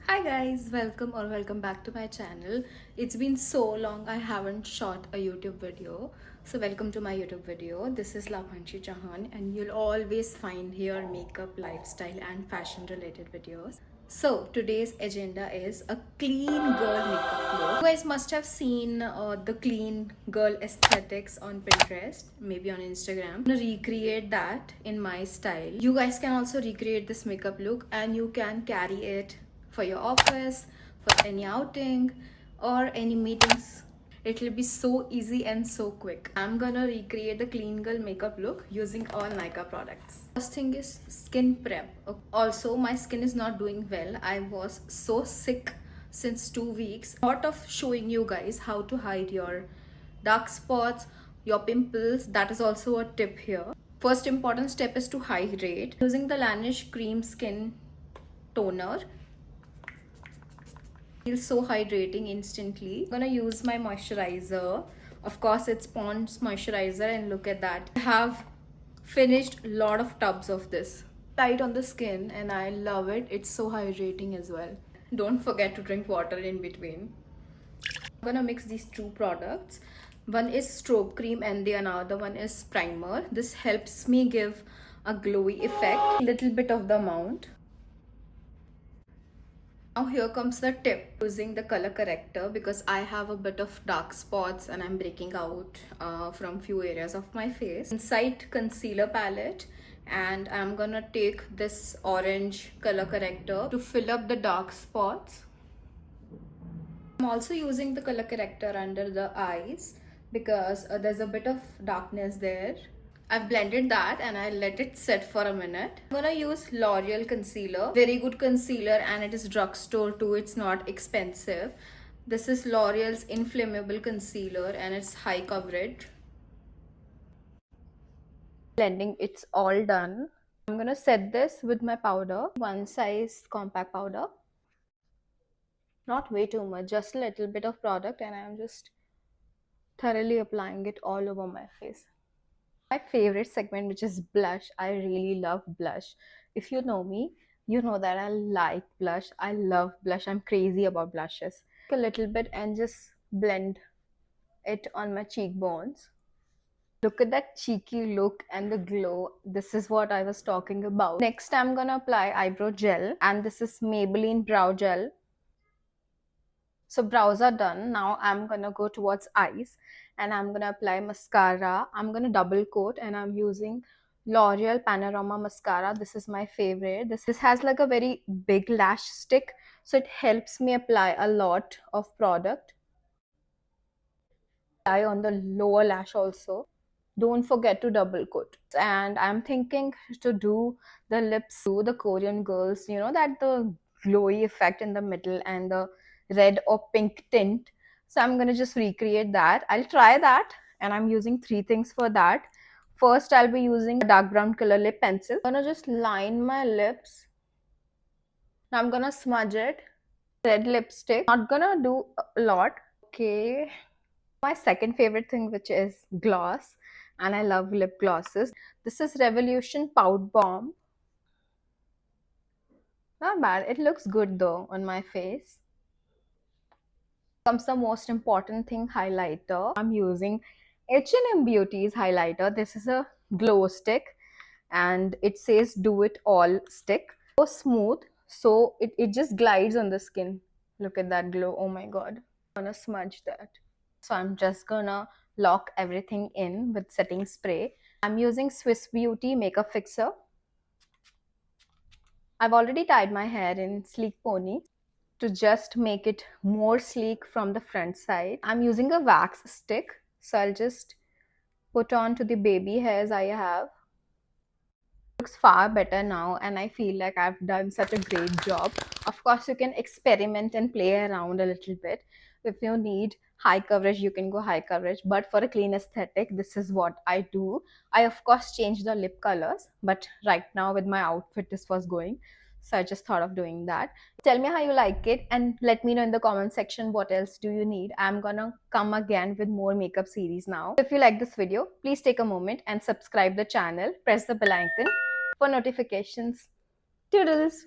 Hi guys, welcome back to my channel. It's been so long I haven't shot a YouTube video. So welcome to my YouTube video. This is Lakhanshi Chauhan and you'll always find here makeup, lifestyle and fashion related videos. So today's agenda is a clean girl makeup look. You guys must have seen the clean girl aesthetics on Pinterest, maybe on Instagram. I'm gonna recreate that in my style. You guys can also recreate this makeup look and you can carry it for your office, for any outing or any meetings. It will be so easy and so quick. I'm gonna recreate the clean girl makeup look using all Nykaa products. First thing is skin prep. Also, my skin is not doing well. I was so sick since 2 weeks. Thought of showing you guys how to hide your dark spots, your pimples. That is also a tip here. First important step is to hydrate. Using the Laneige Cream Skin Toner, feels so hydrating instantly. I'm gonna use my moisturizer. Of course, it's Pond's moisturizer, and look at that. I have finished a lot of tubs of this. Light on the skin, and I love it. It's so hydrating as well. Don't forget to drink water in between. I'm gonna mix these two products. One is strobe cream and the another one is primer. This helps me give a glowy effect. Little bit of the amount. Now here comes the tip, using the color corrector because I have a bit of dark spots and I'm breaking out from few areas of my face. Inside concealer palette, and I'm gonna take this orange color corrector to fill up the dark spots. I'm also using the color corrector under the eyes because there's a bit of darkness there. I've blended that and I let it set for a minute. I'm gonna use L'Oreal concealer. Very good concealer and it is drugstore too. It's not expensive. This is L'Oreal's Inflammable Concealer and it's high coverage. Blending, it's all done. I'm gonna set this with my powder. One size compact powder. Not way too much, just a little bit of product and I'm just thoroughly applying it all over my face. My favorite segment, which is blush. I really love blush. If you know me, you know that I like blush. I love blush. I'm crazy about blushes. A little bit and just blend it on my cheekbones. Look at that cheeky look and the glow. This is what I was talking about. Next, I'm gonna apply eyebrow gel, and this is Maybelline Brow Gel. So brows are done. Now I'm gonna go towards eyes and I'm gonna apply mascara. I'm gonna double coat and I'm using L'Oreal Panorama mascara. This is my favorite. This has like a very big lash stick, so it helps me apply a lot of product. Apply on the lower lash also. Don't forget to double coat. And I'm thinking to do the lips to the Korean girls, you know, that the glowy effect in the middle and the red or pink tint. So I'm gonna just recreate that. I'll try that, and I'm using three things for that. First, I'll be using a dark brown color lip pencil. I'm gonna just line my lips. Now I'm gonna smudge it. Red lipstick. Not gonna do a lot. Okay. My second favorite thing, which is gloss, and I love lip glosses. This is Revolution Pout Bomb. Not bad. It looks good though on my face. Comes the most important thing, highlighter. I'm using H&M Beauty's highlighter. This is a glow stick and it says do it all stick. So smooth, so it just glides on the skin. Look at that glow. Oh my god. I'm gonna smudge that. So I'm just gonna lock everything in with setting spray. I'm using Swiss Beauty Makeup Fixer. I've already tied my hair in sleek pony to just make it more sleek from the front side. I'm using a wax stick, so I'll just put on to the baby hairs I have. Looks far better now and I feel like I've done such a great job. Of course, you can experiment and play around a little bit. If you need high coverage, you can go high coverage, but for a clean aesthetic, this is what I do. I of course change the lip colors, but right now with my outfit this was going, so I just thought of doing that. Tell me how you like it and let me know in the comment section what else do you need. I'm gonna come again with more makeup series now. If you like this video, please take a moment and subscribe the channel. Press the bell icon for notifications. Toodles!